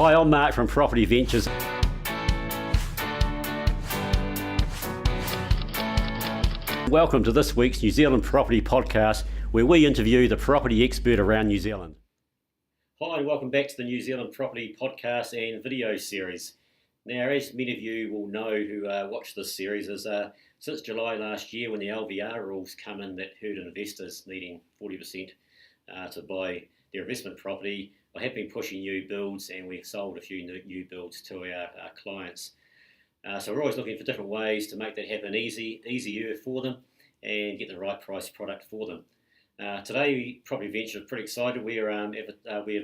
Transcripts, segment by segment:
Hi, I'm Mark from Property Ventures. Welcome to this week's New Zealand Property Podcast, where we interview the property expert around New Zealand. Hi, and welcome back to the New Zealand Property Podcast and video series. Now, as many of you will know who watch this series, is since July last year when the LVR rules come in that hurt investors needing 40% to buy their investment property, I have been pushing new builds, and we've sold a few new builds to our clients. So we're always looking for different ways to make that happen easier for them and get the right price product for them. Today, Property Venture are pretty excited. We're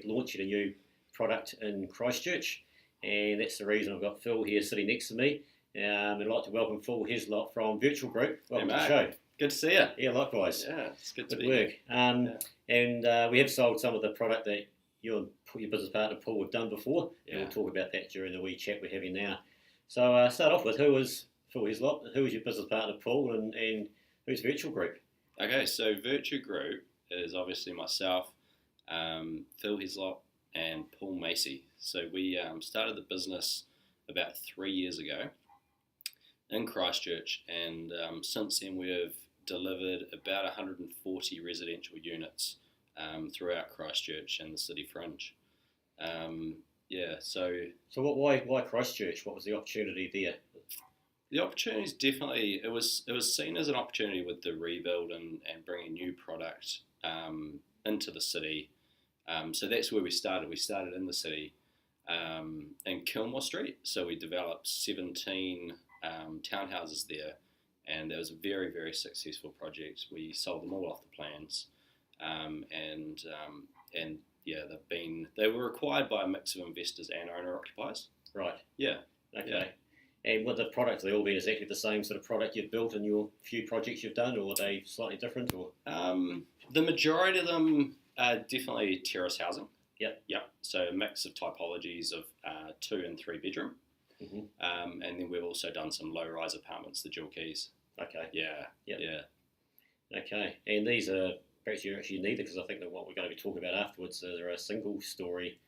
launching a new product in Christchurch, and that's the reason I've got Phil here sitting next to me. I'd like to welcome Phil Hislop from Virtual Group. Welcome to the show. Good to see you. Yeah, likewise. Yeah, it's good to Good be work. here. And we have sold some of the product that you and your business partner Paul have done before. Yeah. And we'll talk about that during the wee chat we're having now. So start off with, who is Phil Hislop, who is your business partner Paul, and who's Virtual Group? Okay, so Virtue Group is obviously myself, Phil Hislop, and Paul Macy. So we started the business about 3 years ago in Christchurch, and since then we've delivered about 140 residential units throughout Christchurch and the city fringe. So why Christchurch? What was the opportunity there? The opportunity is definitely, it was seen as an opportunity with the rebuild and bringing new product into the city. So that's where we started. We started in the city in Kilmore Street. So we developed 17 townhouses there, and it was a very, very successful project. We sold them all off the plans, and they were acquired by a mix of investors and owner occupiers. Right. Yeah. Okay. Yeah. And with the product, they all been exactly the same sort of product you've built in your few projects you've done, or are they slightly different? Or the majority of them are definitely terrace housing. Yep. So a mix of typologies of 2 and 3 bedroom. Mm-hmm. And then we've also done some low-rise apartments, the dual keys. Okay. Yeah. Yep. Yeah. Okay. And these are perhaps you actually need, because I think that what we're going to be talking about afterwards, they're a single story,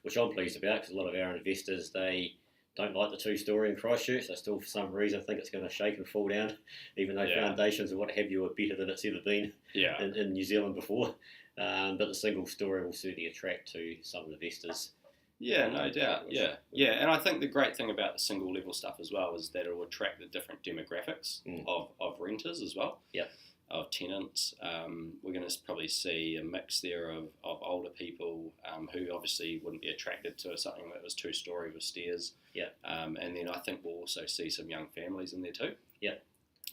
which I'm pleased about, because a lot of our investors, they don't like the 2-story in Christchurch. They still, for some reason, think it's going to shake and fall down, even though foundations and what have you are better than it's ever been in New Zealand before. But the single story will certainly attract to some investors. Yeah, no doubt. Yeah. And I think the great thing about the single level stuff as well is that it will attract the different demographics of renters as well. Yeah. Of tenants. We're going to probably see a mix there of older people who obviously wouldn't be attracted to something that was 2-story with stairs. Yeah. And then I think we'll also see some young families in there too. Yeah.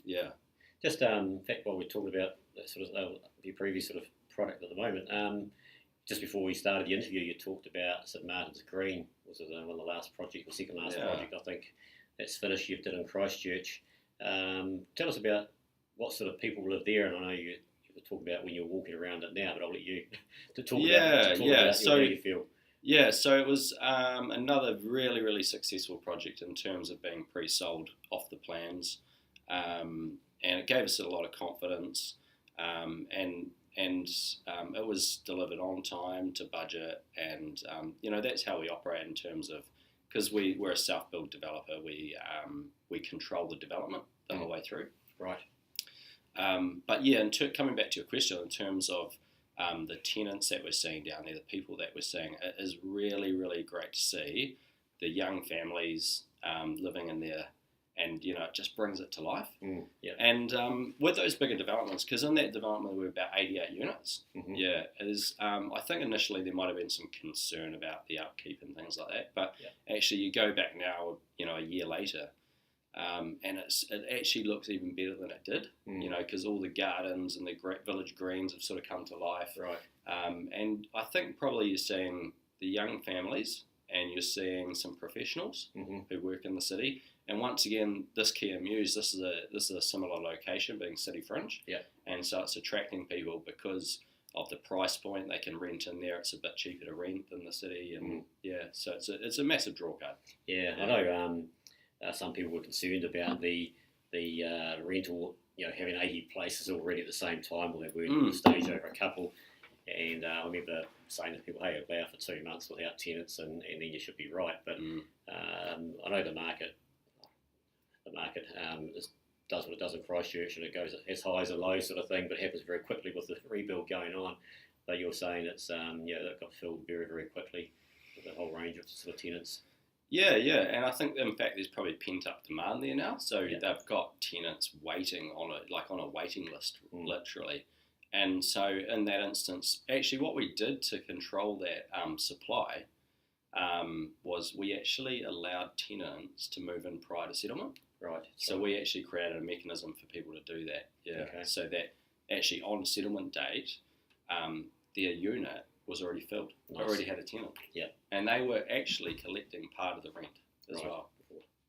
Yeah. Just in fact, while we're talking about sort of your previous sort of product at the moment, just before we started the interview, you talked about St Martin's Green, was it one of the last project or second last project I think that's finished you've done in Christchurch. Tell us about what sort of people live there, and I know you talk about when you're walking around it now, but I'll let you to talk about how you feel. Yeah, so it was another really, really successful project in terms of being pre-sold off the plans, and it gave us a lot of confidence, and it was delivered on time to budget, and that's how we operate in terms of, because we're a self-build developer, we control the development the whole way through. Right. But yeah, coming back to your question, in terms of the tenants that we're seeing down there, the people that we're seeing, it is really, really great to see the young families living in there, and it just brings it to life. Yeah. And with those bigger developments, because in that development we were about 88 units. Mm-hmm. Yeah, it is. I think initially there might have been some concern about the upkeep and things like that, but actually you go back now, a year later. And it actually looks even better than it did, because all the gardens and the great village greens have sort of come to life. Right. And I think probably you're seeing the young families, and you're seeing some professionals who work in the city. And once again, this Kia Mews, this is a similar location, being city fringe. Yeah. And so it's attracting people because of the price point. They can rent in there. It's a bit cheaper to rent than the city, and so it's a massive draw card. Yeah, I know. Some people were concerned about the rental, having 80 places already at the same time, or they were in the stage over a couple. And I remember saying to people, hey, allow for 2 months without tenants, and then you should be right. But I know the market does what it does in Christchurch, and it goes as high as a low sort of thing, but it happens very quickly with the rebuild going on. But you're saying it's that got filled very, very quickly with a whole range of sort of tenants. Yeah, and I think in fact there's probably pent up demand there now. So they've got tenants waiting on a waiting list, literally. And so in that instance, actually what we did to control that supply was we actually allowed tenants to move in prior to settlement. Right. So we actually created a mechanism for people to do that. Yeah. Okay. So that actually on settlement date, their unit was already filled. Nice. Already had a tenant. Yeah. And they were actually collecting part of the rent as well.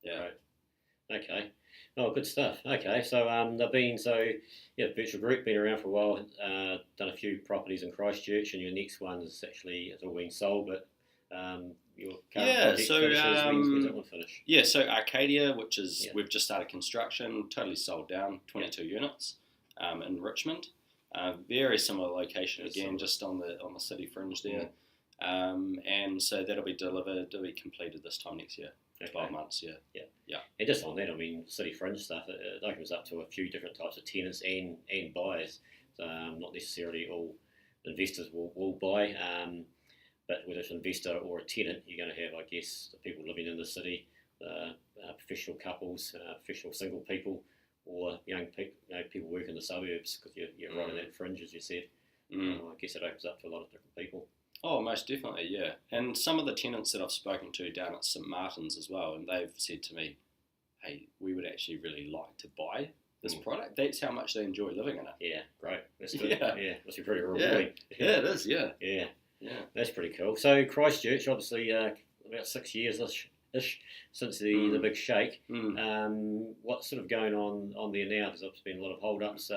Yeah. Right. Okay. Oh, good stuff. Okay, so Virtual Group been around for a while. Done a few properties in Christchurch, and your next one is actually it's all been sold, but your current project finishes. When's that one finish? Yeah, so Arcadia, which is we've just started construction, totally sold down, 22 units in Richmond. Very similar location again, just on the city fringe there, and so that'll be completed this time next year. Okay. 12 months, yeah. And just on that, I mean, city fringe stuff, it opens up to a few different types of tenants and buyers. So, not necessarily all investors will buy, but whether it's an investor or a tenant, you're going to have, I guess, the people living in the city, professional couples, professional single people, or young people, people work in the suburbs because you're right in that fringe, as you said. I guess it opens up to a lot of different people. Oh, most definitely, yeah. And some of the tenants that I've spoken to down at St Martin's as well, and they've said to me, hey, we would actually really like to buy this product. That's how much they enjoy living in it. Yeah, great. That's good. Yeah, must be pretty rewarding. Yeah, it is, yeah. Yeah, that's pretty cool. So Christchurch, obviously, about 6 years-ish since the big shake. What's sort of going on there now? Because there's been a lot of hold-ups.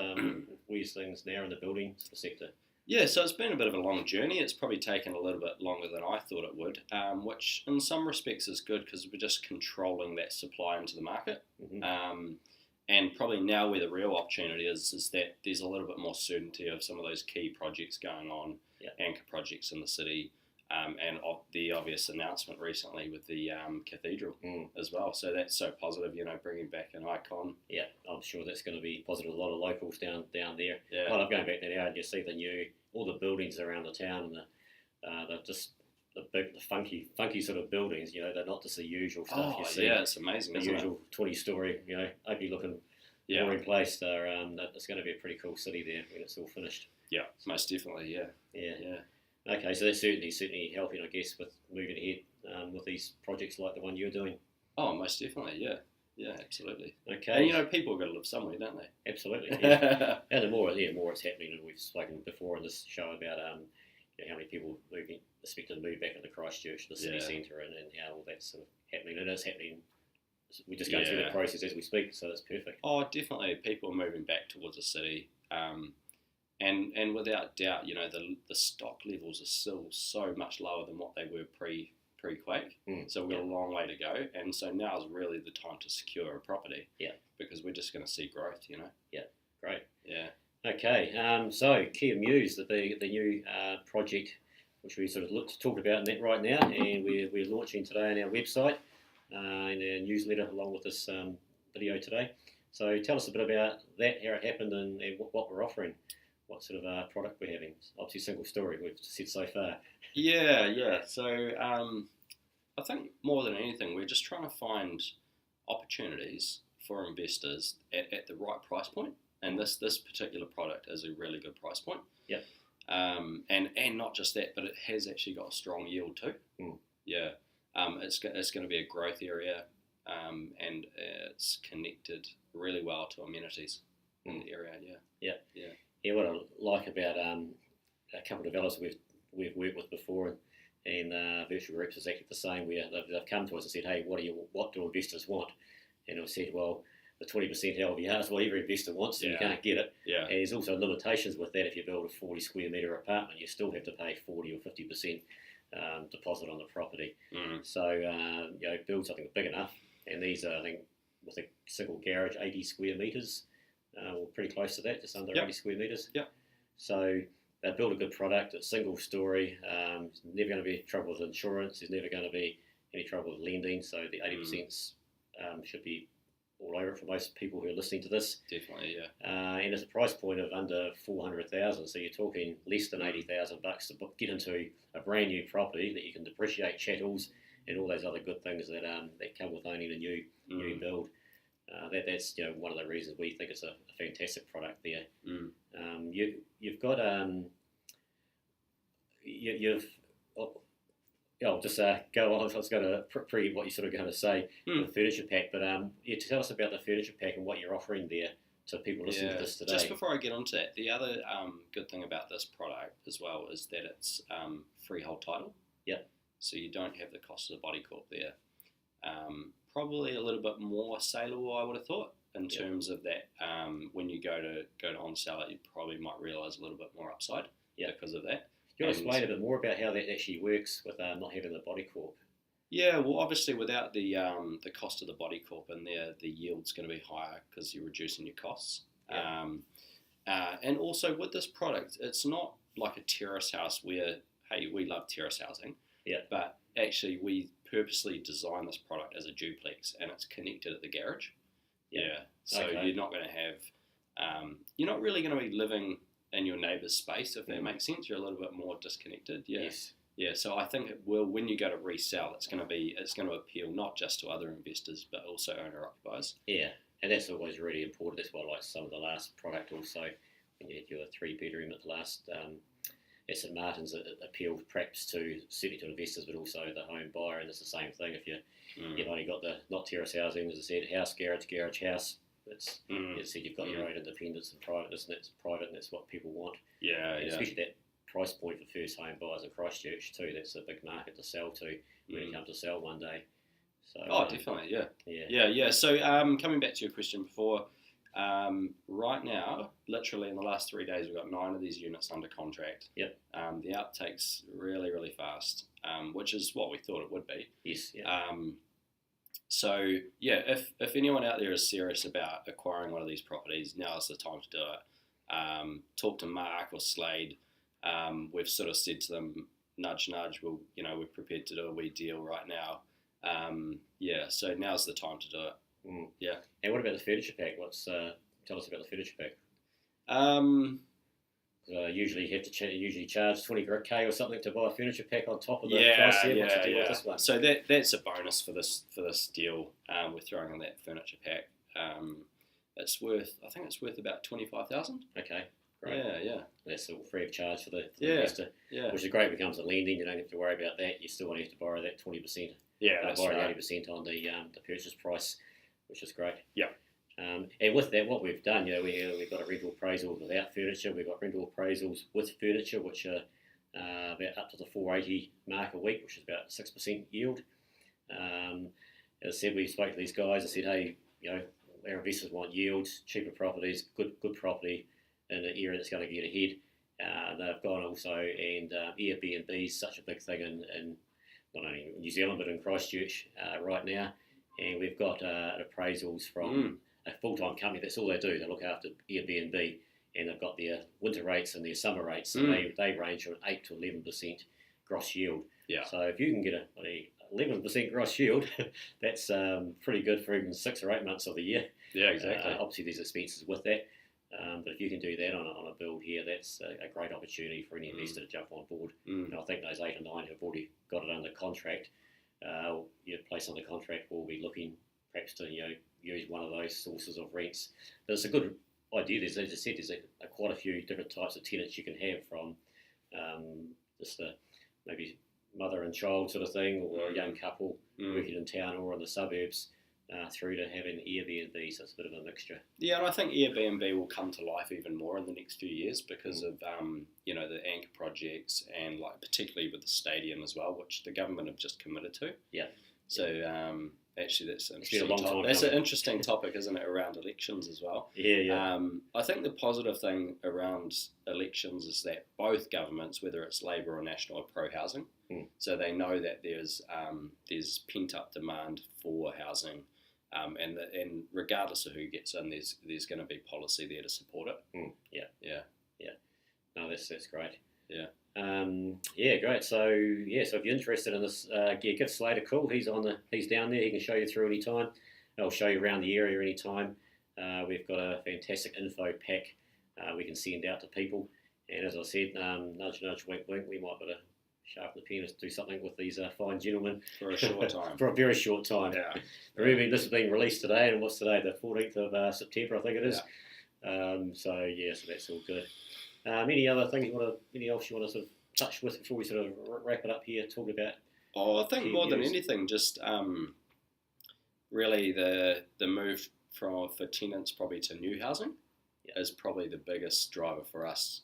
Where's things now in the building sector? Yeah, so it's been a bit of a long journey. It's probably taken a little bit longer than I thought it would, which in some respects is good because we're just controlling that supply into the market. And probably now where the real opportunity is that there's a little bit more certainty of some of those key projects going on, anchor projects in the city, and the obvious announcement recently with the cathedral as well. So that's so positive, bringing back an icon. Yeah, I'm sure that's going to be positive. A lot of locals down there. Yeah. I love going back there now and you see all the buildings around the town and the big, the funky sort of buildings. They're not just the usual stuff you see. Yeah, it's amazing. The usual 20-story, ugly looking, boring place. It's going to be a pretty cool city there when it's all finished. Yeah, most definitely. Yeah. Okay, so that's certainly helping, I guess, with moving ahead with these projects like the one you're doing. Oh, most definitely, yeah, absolutely. Okay, and people got to live somewhere, don't they? Absolutely. Yeah. And the more it's happening, and we've spoken before on this show about how many people expected to move back into Christchurch, the city centre, and how all that's sort of happening. And it's happening. We're just going through the process as we speak, so that's perfect. Oh, definitely, people are moving back towards the city. And without doubt, the stock levels are still so much lower than what they were pre-quake. So we've got a long way to go. And so now is really the time to secure a property. Yeah. Because we're just going to see growth, Yeah, great. Yeah. Okay, so Kia Mews, the new project, which we sort of talked about right now, and we're launching today on our website and our newsletter along with this video today. So tell us a bit about that, how it happened, and what we're offering. What sort of product we're having? Obviously, single story we've said so far. Yeah. So I think more than anything, we're just trying to find opportunities for investors at the right price point, and this particular product is a really good price point. Yeah. And not just that, but it has actually got a strong yield too. Yeah. It's going to be a growth area, and it's connected really well to amenities in the area. Yeah. Yeah, what I like about a couple of developers we've worked with before, and Virtual Groups is exactly the same. Where they've come to us and said, "Hey, what do investors want?" And I've said, "Well, the 20% LVR is what every investor wants, and you can't get it. Yeah. And there's also limitations with that. If you build a 40 square metre apartment, you still have to pay 40 or 50% deposit on the property. So build something big enough, and these are, I think, with a single garage, 80 square metres." We're pretty close to that, just under 80 square metres. Yep. So they build a good product. It's single story. There's never going to be trouble with insurance. There's never going to be any trouble with lending. So the 80% should be all over it for most people who are listening to this. Definitely, yeah. And it's a price point of under 400,000. So you're talking less than $80,000 to get into a brand new property that you can depreciate chattels and all those other good things that come with owning a new build. That's one of the reasons we think it's a fantastic product there. You've got I'll just go on. I was going to pre what you're sort of going to say the furniture pack, but tell us about the furniture pack and what you're offering there to people listening to this today. Just before I get onto that, the other good thing about this product as well is that it's freehold title. Yep. So you don't have the cost of the body corp there. Probably a little bit more saleable, I would have thought, in terms of that. When you go to on sell it, you probably might realise a little bit more upside because of that. You want to explain a bit more about how that actually works with not having the body corp? Yeah, well, obviously without the cost of the body corp in there, the yield's going to be higher because you're reducing your costs. Yeah. And also with this product, it's not like a terrace house where, hey, we love terrace housing. Yeah. But actually, we purposely designed this product as a duplex, and it's connected at the garage. Yeah. So you're not going to have, you're not really going to be living in your neighbour's space, if that makes sense. You're a little bit more disconnected. Yeah. Yes. Yeah. So I think it will, when you go to resell, it's going to appeal not just to other investors, but also owner occupiers. Yeah. And that's always really important. That's why I like some of the last product also. When you had your 3-bedroom at the last at St Martin's, it appealed perhaps certainly to investors, but also the home buyer. And it's the same thing. If you've only got the not terrace housing, as I said, house, garage, house. It's as I said, you've got your own independence and privateness, and that's private, and that's what people want. Yeah, and especially that price point for first home buyers in Christchurch too. That's a big market to sell to when you come to sell one day. So, definitely, yeah. So coming back to your question before, right now, literally in the last 3 days, we've got 9 of these units under contract. Yep. The uptake's really, really fast, which is what we thought it would be. Yes. Yeah. So yeah, if anyone out there is serious about acquiring one of these properties, now is the time to do it. Talk to Mark or Slade. We've sort of said to them, nudge, we're prepared to do a wee deal right now. So now's the time to do it. Yeah. And what about the furniture pack? Tell us about the furniture pack. Usually you have to usually charge 20K or something to buy a furniture pack on top of the price there. What's the deal with this one? So that's a bonus for this deal. We're throwing in that furniture pack. I think it's worth about 25,000. Okay, great. Yeah. That's all free of charge for the investor. Yeah. Which is great. It becomes a lending. You don't have to worry about that. You still won't have to borrow that 20%. Yeah, that's borrow right. 80% on the purchase price, which is great. Yeah. And with that, what we've done, we've got a rental appraisal without furniture. We've got rental appraisals with furniture, which are about up to the 480 mark a week, which is about 6% yield. As I said, we spoke to these guys and said, hey, our investors want yields, cheaper properties, good property in an area that's going to get ahead. They've gone also, and Airbnb is such a big thing in not only New Zealand but in Christchurch right now. And we've got appraisals from a full-time company. That's all they do. They look after Airbnb, and they've got their winter rates and their summer rates. And they range from 8 to 11% gross yield. Yeah. So if you can get a 11% gross yield, that's pretty good for even 6 or 8 months of the year. Yeah, exactly. Obviously, there's expenses with that. But if you can do that on a build here, that's a great opportunity for any investor to jump on board. And I think those 8 or 9 have already got it under contract. Your place under contract will be looking perhaps to use one of those sources of rents. But it's a good idea. As I said, there's quite a few different types of tenants you can have, from just maybe mother and child sort of thing, or a young couple working in town or in the suburbs, through to having Airbnb. So it's a bit of a mixture. Yeah, and I think Airbnb will come to life even more in the next few years because of the anchor projects, and like particularly with the stadium as well, which the government have just committed to. Yeah. So actually, that's an interesting topic, isn't it, around elections as well? Yeah. I think the positive thing around elections is that both governments, whether it's Labour or National, are pro-housing. So they know that there's pent-up demand for housing, and regardless of who gets in, there's going to be policy there to support it. Yeah. No, that's great. Yeah. Yeah, great. So if you're interested in this, give Slade a call. He's down there. He can show you through any time. He'll show you around the area any time. We've got a fantastic info pack we can send out to people. And as I said, nudge, nudge, wink, wink. We might better sharpen the pen and do something with these fine gentlemen For a short time. for a very short time. Yeah. Remember, this has been released today, and what's today? The 14th of September, I think it is. Yeah. So that's all good. Any other things any else you want to sort of touch with before we sort of wrap it up here? Talk about. I think more than Mews. anything, just really the move for tenants probably to new housing is probably the biggest driver for us.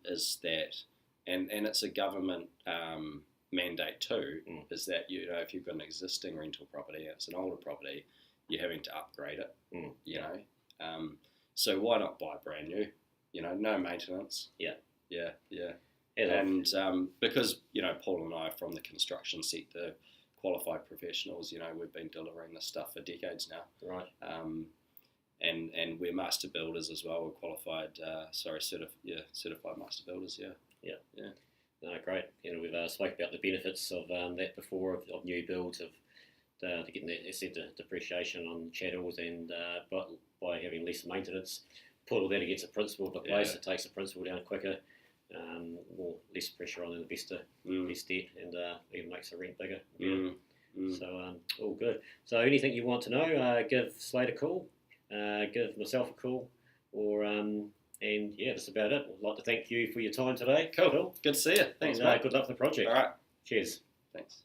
Is that, and it's a government mandate too. Is that if you've got an existing rental property, it's an older property, you're having to upgrade it. You know, so why not buy brand new? No maintenance. Yeah. And because Paul and I are from the construction sector, qualified professionals, we've been delivering this stuff for decades now. Right. And we're master builders as well. We're qualified, certified master builders. Yeah. No, great. We've spoke about the benefits of that before of new builds of getting the depreciation on chattels and but by having less maintenance, put all that against the principal of the place. It takes the principal down quicker. Less pressure on the investor, less debt, and even makes the rent bigger. So all good. So anything you want to know, give Slade a call, give myself a call, or and that's about it. I'd like to thank you for your time today. Cool. Good to see you. Thanks, and, mate. good luck for the project. All right. Cheers. Thanks.